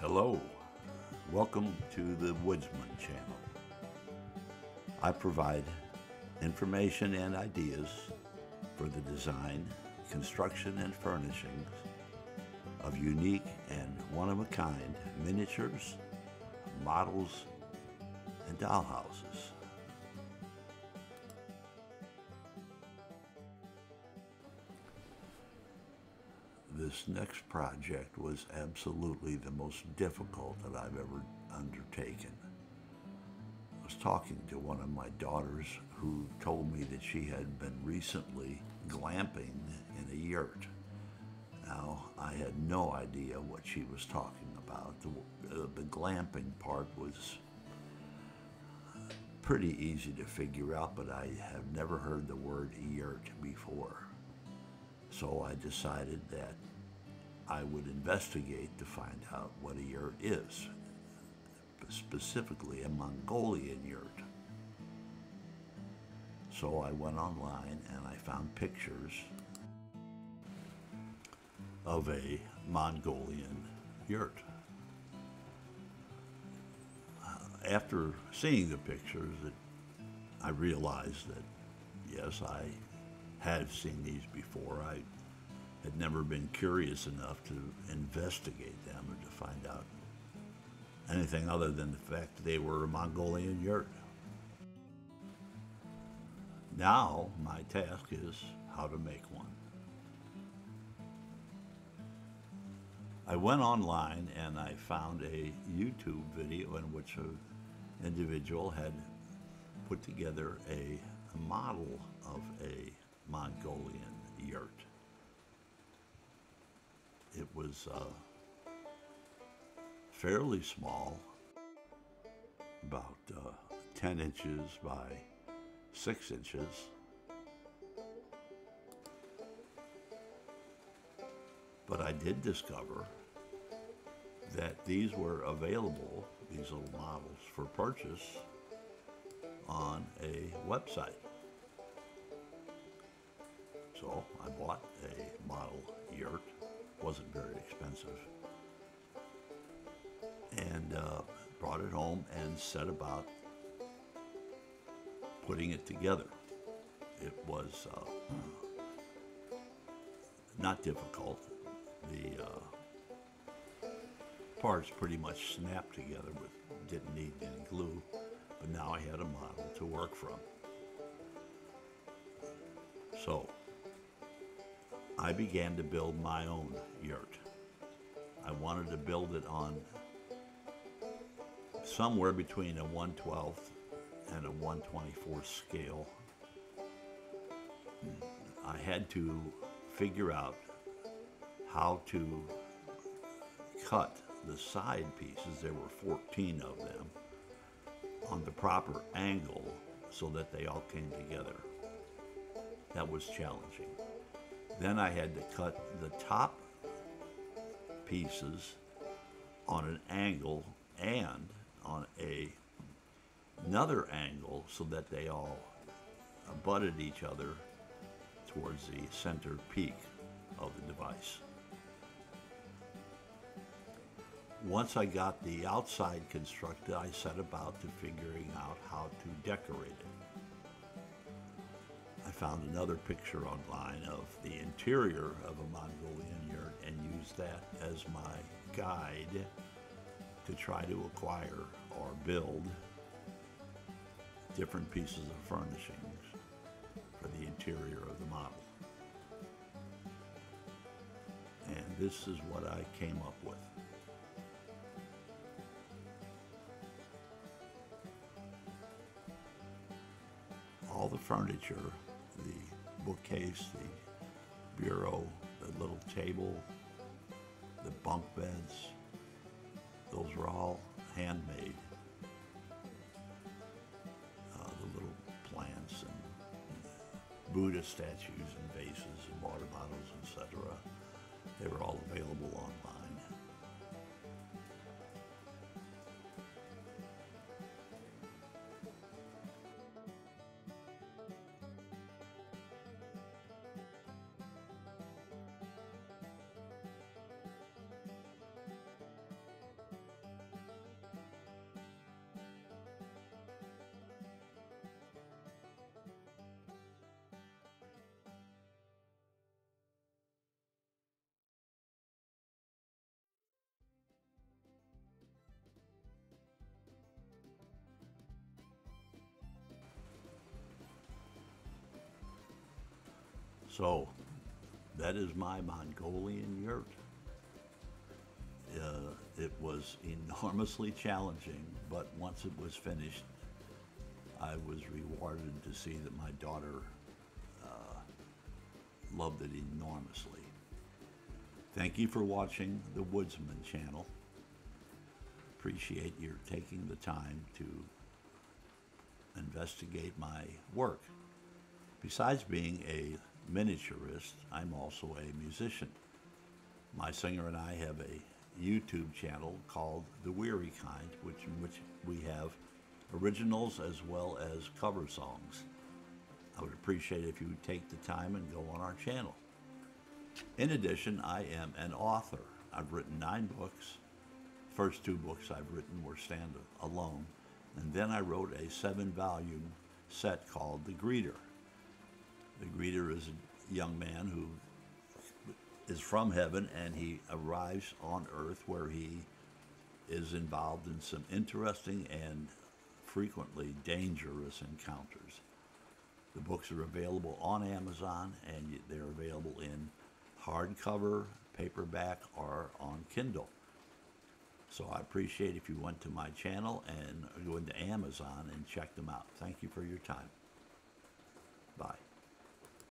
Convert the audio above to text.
Hello, welcome to the Woodsman channel. I provide information and ideas for the design, construction, and furnishings of unique and one-of-a-kind miniatures, models, and dollhouses. This next project was absolutely the most difficult that I've ever undertaken. I was talking to one of my daughters who told me that she had been recently glamping in a yurt. Now, I had no idea what she was talking about. The glamping part was pretty easy to figure out, but I have never heard the word yurt before. So I decided that I would investigate to find out what a yurt is, specifically a Mongolian yurt. So I went online and I found pictures of a Mongolian yurt. After seeing the pictures, I realized that, yes, I had seen these before. I had never been curious enough to investigate them or to find out anything other than the fact that they were a Mongolian yurt. Now, my task is how to make one. I went online and I found a YouTube video in which an individual had put together a model of a Mongolian yurt. It was fairly small, about 10 inches by 6 inches. But I did discover that these were available, these little models, for purchase on a website. So I bought a model yurt. Wasn't very expensive, and brought it home and set about putting it together. It was not difficult. The parts pretty much snapped together, but didn't need any glue. But now I had a model to work from. So I began to build my own yurt. I wanted to build it on somewhere between a 1/12 and a 1/24 scale. I had to figure out how to cut the side pieces, there were 14 of them, on the proper angle so that they all came together. That was challenging. Then I had to cut the top pieces on an angle and on another angle so that they all butted each other towards the center peak of the device. Once I got the outside constructed, I set about to figuring out how to decorate it. I found another picture online of the interior of a Mongolian yurt and used that as my guide to try to acquire or build different pieces of furnishings for the interior of the model. And this is what I came up with. All the furniture, the bookcase, the bureau, the little table, the bunk beds, those were all handmade. The little plants and Buddha statues and vases and water bottles, etc. They were all available online. So that is my Mongolian Yurt. It was enormously challenging, but once it was finished, I was rewarded to see that my daughter loved it enormously. Thank you for watching the Woodsman channel. Appreciate your taking the time to investigate my work. Besides being a miniaturist, I'm also a musician. My singer and I have a YouTube channel called The Weary Kind, in which we have originals as well as cover songs. I would appreciate it if you would take the time and go on our channel. In addition, I am an author. I've written 9 books. The first 2 books I've written were stand alone, and then I wrote a 7-volume set called The Greeter. The Greeter is a young man who is from heaven, and he arrives on earth where he is involved in some interesting and frequently dangerous encounters. The books are available on Amazon, and they're available in hardcover, paperback, or on Kindle. So I appreciate if you went to my channel and go into Amazon and check them out. Thank you for your time. Bye.